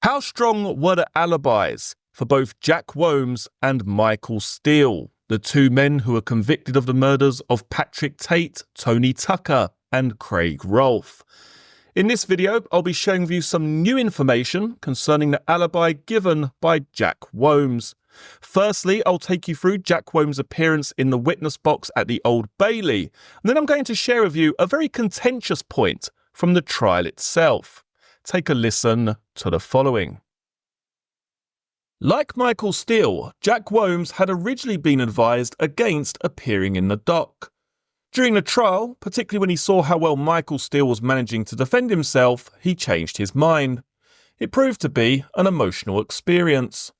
How strong were the alibis for both Jack Womes and Michael Steele, the two men who were convicted of the murders of Patrick Tate, Tony Tucker, and Craig Rolfe? In this video, I'll be showing you some new information concerning the alibi given by Jack Womes. Firstly, I'll take you through Jack Womes' appearance in the witness box at the Old Bailey, and then I'm going to share with you a very contentious point from the trial itself. Take a listen to the following. Like Michael Steele, Jack Womes had originally been advised against appearing in the dock. During the trial, particularly when he saw how well Michael Steele was managing to defend himself, he changed his mind. It proved to be an emotional experience.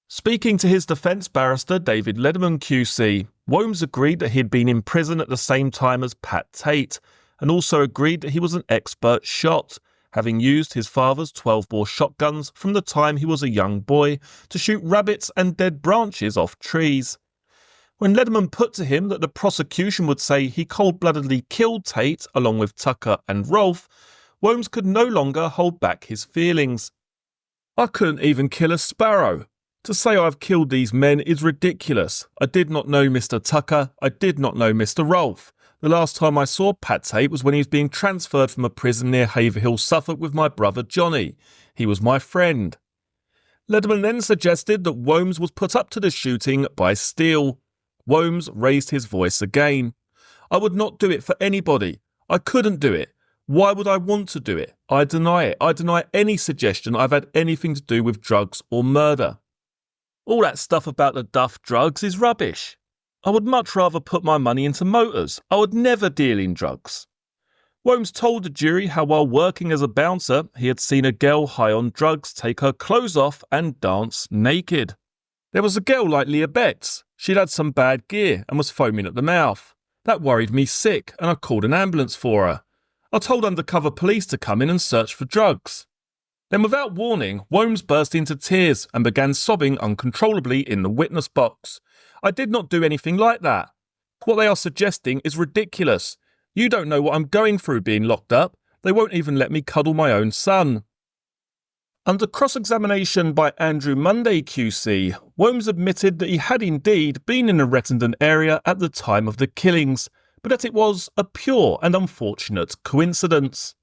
Speaking to his defence barrister, David Lederman QC, Womes agreed that he had been in prison at the same time as Pat Tate, and also agreed that he was an expert shot, having used his father's 12-bore shotguns from the time he was a young boy to shoot rabbits and dead branches off trees. When Lederman put to him that the prosecution would say he cold-bloodedly killed Tate along with Tucker and Rolfe, Womes could no longer hold back his feelings. "I couldn't even kill a sparrow. To say I've killed these men is ridiculous. I did not know Mr. Tucker. I did not know Mr. Rolfe. The last time I saw Pat Tate was when he was being transferred from a prison near Haverhill, Suffolk with my brother Johnny. He was my friend." Lederman then suggested that Womes was put up to the shooting by Steele. Womes raised his voice again. "I would not do it for anybody. I couldn't do it. Why would I want to do it? I deny it. I deny any suggestion I've had anything to do with drugs or murder. All that stuff about the Duff drugs is rubbish. I would much rather put my money into motors. I would never deal in drugs." Womes told the jury how while working as a bouncer, he had seen a girl high on drugs take her clothes off and dance naked. There was a girl like Leah Betts. She'd had some bad gear and was foaming at the mouth. That worried me sick, and I called an ambulance for her. I told undercover police to come in and search for drugs. Then without warning, Womes burst into tears and began sobbing uncontrollably in the witness box. "I did not do anything like that. What they are suggesting is ridiculous. You don't know what I'm going through being locked up. They won't even let me cuddle my own son." Under cross-examination by Andrew Munday QC, Womes admitted that he had indeed been in the Rettendon area at the time of the killings, but that it was a pure and unfortunate coincidence.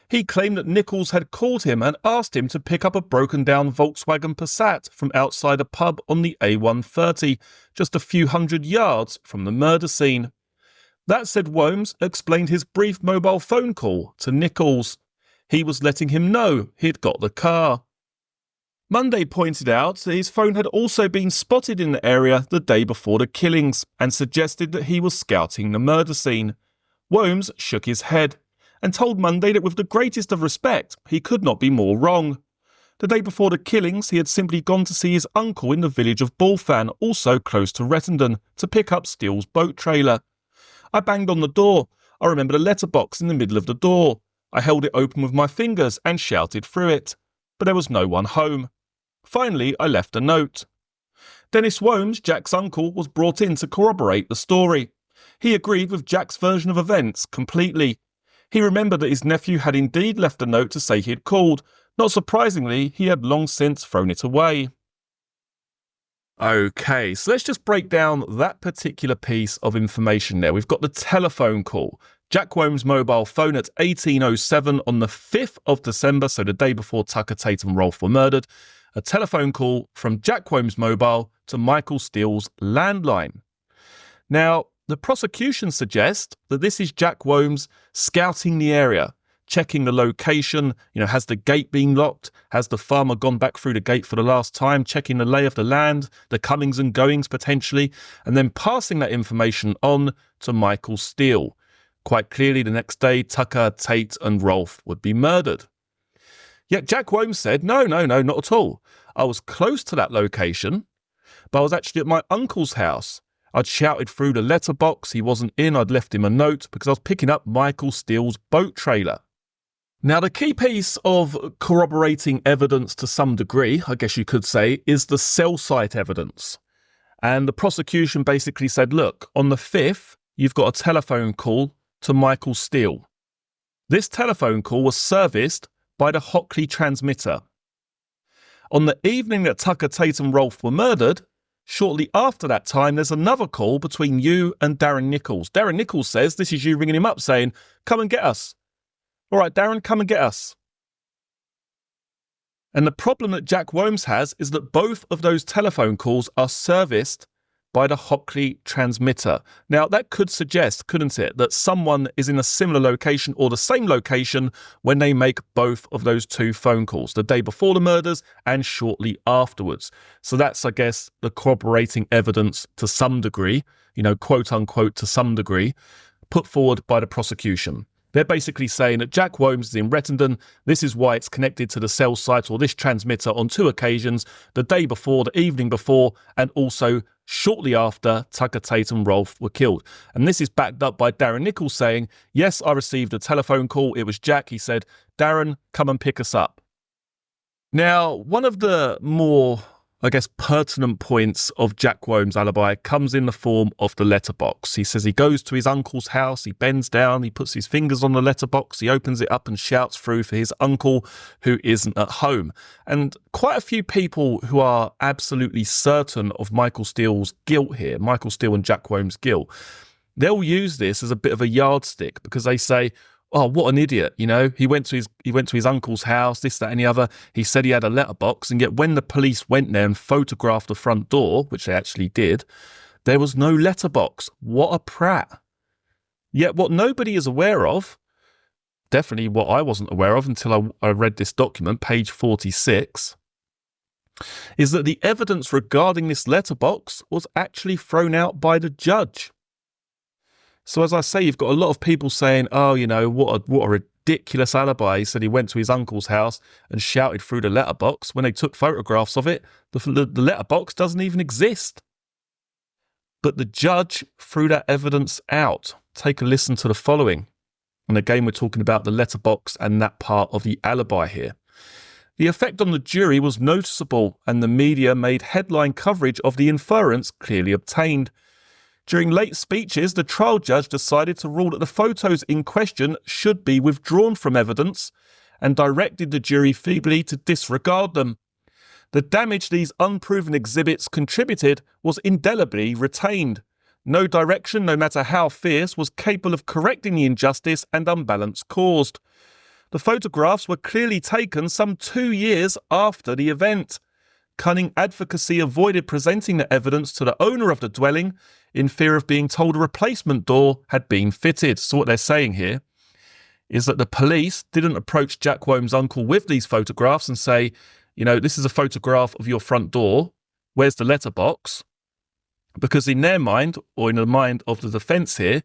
He claimed that Nichols had called him and asked him to pick up a broken-down Volkswagen Passat from outside a pub on the A130, just a few hundred yards from the murder scene. That said, Womes explained his brief mobile phone call to Nichols. He was letting him know he'd got the car. Munday pointed out that his phone had also been spotted in the area the day before the killings and suggested that he was scouting the murder scene. Womes shook his head and told Munday that with the greatest of respect, he could not be more wrong. The day before the killings, he had simply gone to see his uncle in the village of Bullfan, also close to Rettendon, to pick up Steele's boat trailer. "I banged on the door. I remember the letterbox in the middle of the door. I held it open with my fingers and shouted through it, but there was no one home. Finally, I left a note." Dennis Womes, Jack's uncle, was brought in to corroborate the story. He agreed with Jack's version of events completely. He remembered that his nephew had indeed left a note to say he had called. Not surprisingly, he had long since thrown it away. Okay, so let's just break down that particular piece of information there. We've got the telephone call. Jack Womes' mobile phone at 18:07 on the 5th of December, so the day before Tucker, Tate and Rolfe were murdered. A telephone call from Jack Womes' mobile to Michael Steele's landline. Now, the prosecution suggests that this is Jack Womes scouting the area, checking the location, has the gate been locked? Has the farmer gone back through the gate for the last time? Checking the lay of the land, the comings and goings potentially, and then passing that information on to Michael Steele. Quite clearly, the next day, Tucker, Tate and Rolfe would be murdered. Yet Jack Womes said, no, not at all. I was close to that location, but I was actually at my uncle's house. I'd shouted through the letterbox, he wasn't in, I'd left him a note because I was picking up Michael Steele's boat trailer. Now, the key piece of corroborating evidence to some degree, I guess you could say, is the cell site evidence. And the prosecution basically said, look, on the 5th, you've got a telephone call to Michael Steele. This telephone call was serviced by the Hockley transmitter. On the evening that Tucker, Tate and Rolfe were murdered, shortly after that time, there's another call between you and Darren Nichols. Darren Nichols says this is you ringing him up saying, come and get us. All right, Darren, come and get us. And the problem that Jack Womes has is that both of those telephone calls are serviced by the Hockley transmitter. Now, that could suggest, couldn't it, that someone is in a similar location or the same location when they make both of those two phone calls, the day before the murders and shortly afterwards. So that's, I guess, the corroborating evidence to some degree, quote unquote, to some degree, put forward by the prosecution. They're basically saying that Jack Womes is in Rettendon. This is why it's connected to the cell site or this transmitter on two occasions, the day before, the evening before, and also shortly after Tucker, Tate and Rolfe were killed. And this is backed up by Darren Nichols saying, yes, I received a telephone call. It was Jack. He said, Darren, come and pick us up. Now, one of the more, pertinent points of Jack Womes' alibi comes in the form of the letterbox. He says he goes to his uncle's house, he bends down, he puts his fingers on the letterbox, he opens it up and shouts through for his uncle who isn't at home. And quite a few people who are absolutely certain of Michael Steele's guilt here, Michael Steele and Jack Womes' guilt, they'll use this as a bit of a yardstick because they say, oh, what an idiot, he went to his uncle's house, this, that and the other. He said he had a letterbox, and yet when the police went there and photographed the front door, which they actually did, there was no letterbox. What a prat. Yet what nobody is aware of, definitely what I wasn't aware of until I read this document, page 46, is that the evidence regarding this letterbox was actually thrown out by the judge. So as I say, you've got a lot of people saying, oh, what a ridiculous alibi. He said he went to his uncle's house and shouted through the letterbox. When they took photographs of it, the letterbox doesn't even exist. But the judge threw that evidence out. Take a listen to the following. And again, we're talking about the letterbox and that part of the alibi here. The effect on the jury was noticeable, and the media made headline coverage of the inference clearly obtained. During late speeches, the trial judge decided to rule that the photos in question should be withdrawn from evidence and directed the jury feebly to disregard them. The damage these unproven exhibits contributed was indelibly retained. No direction, no matter how fierce, was capable of correcting the injustice and unbalance caused. The photographs were clearly taken some 2 years after the event. Cunning advocacy avoided presenting the evidence to the owner of the dwelling in fear of being told a replacement door had been fitted. So what they're saying here is that the police didn't approach Jack Womes' uncle with these photographs and say, this is a photograph of your front door. Where's the letterbox? Because in their mind, or in the mind of the defence here,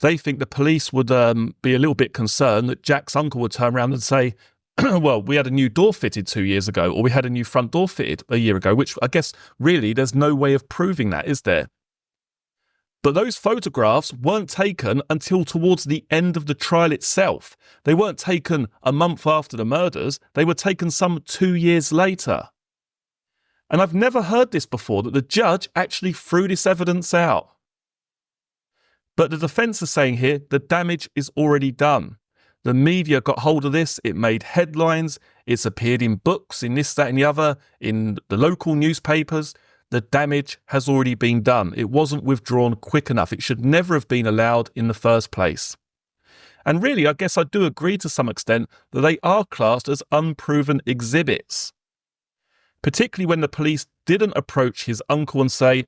they think the police would be a little bit concerned that Jack's uncle would turn around and say, well, we had a new door fitted 2 years ago, or we had a new front door fitted a year ago, which I guess really there's no way of proving that, is there? But those photographs weren't taken until towards the end of the trial itself. They weren't taken a month after the murders. They were taken some 2 years later. And I've never heard this before, that the judge actually threw this evidence out. But the defence is saying here, the damage is already done. The media got hold of this, it made headlines, it's appeared in books, in this, that and the other, in the local newspapers. The damage has already been done. It wasn't withdrawn quick enough. It should never have been allowed in the first place. And really, I guess I do agree to some extent that they are classed as unproven exhibits. Particularly when the police didn't approach his uncle and say,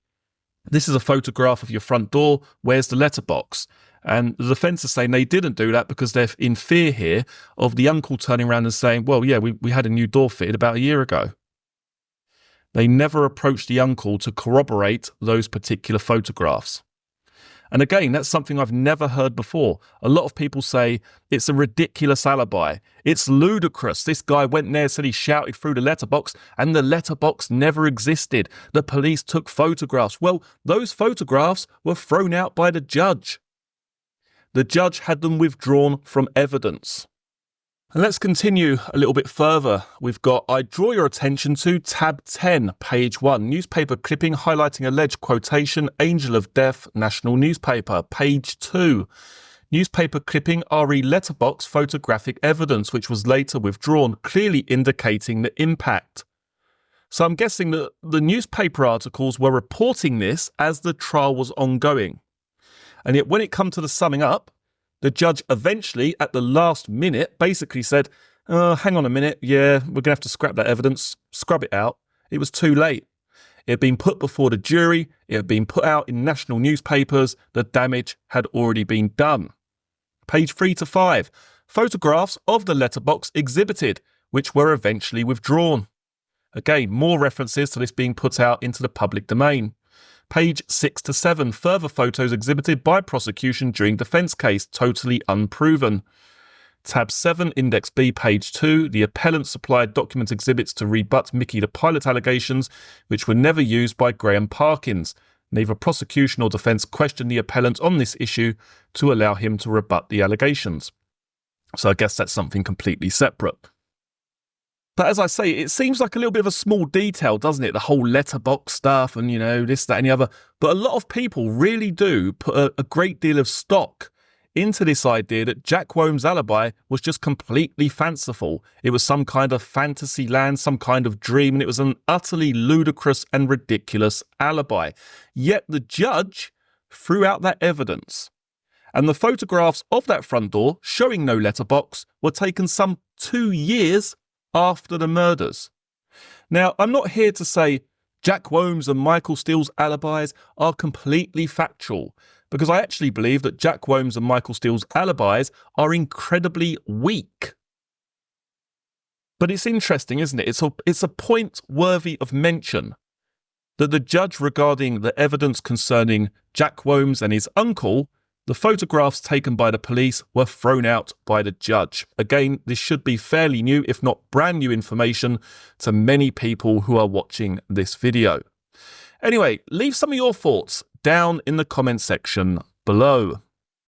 this is a photograph of your front door, where's the letterbox? And the defence is saying they didn't do that because they're in fear here of the uncle turning around and saying, well, yeah, we had a new door fitted about a year ago. They never approached the uncle to corroborate those particular photographs. And again, that's something I've never heard before. A lot of people say it's a ridiculous alibi. It's ludicrous. This guy went there, said he shouted through the letterbox, and the letterbox never existed. The police took photographs. Well, those photographs were thrown out by the judge. The judge had them withdrawn from evidence. And let's continue a little bit further. We've got, I draw your attention to tab 10, page 1, newspaper clipping highlighting alleged quotation, Angel of Death, national newspaper, page 2. Newspaper clipping RE letterbox photographic evidence, which was later withdrawn, clearly indicating the impact. So I'm guessing that the newspaper articles were reporting this as the trial was ongoing. And yet when it come to the summing up, the judge eventually, at the last minute, basically said, hang on a minute, yeah, we're going to have to scrap that evidence, scrub it out. It was too late. It had been put before the jury, it had been put out in national newspapers, the damage had already been done. Page 3 to 5, photographs of the letterbox exhibited, which were eventually withdrawn. Again, more references to this being put out into the public domain. Page 6 to 7, further photos exhibited by prosecution during defence case, totally unproven. Tab 7, Index B, page 2, the appellant supplied document exhibits to rebut Mickey the pilot allegations, which were never used by Graham Parkins. Neither prosecution or defence questioned the appellant on this issue to allow him to rebut the allegations. So I guess that's something completely separate. But as I say, it seems like a little bit of a small detail, doesn't it? The whole letterbox stuff and, this, that and the other. But a lot of people really do put a great deal of stock into this idea that Jack Wome's alibi was just completely fanciful. It was some kind of fantasy land, some kind of dream, and it was an utterly ludicrous and ridiculous alibi. Yet the judge threw out that evidence. And the photographs of that front door showing no letterbox were taken some 2 years after the murders. Now, I'm not here to say Jack Wome's and Michael Steele's alibis are completely factual, because I actually believe that Jack Wome's and Michael Steele's alibis are incredibly weak. But it's interesting, isn't it? It's a point worthy of mention that the judge, regarding the evidence concerning Jack Wome's and his uncle, the photographs taken by the police were thrown out by the judge. Again, this should be fairly new, if not brand new information to many people who are watching this video. Anyway, leave some of your thoughts down in the comment section below.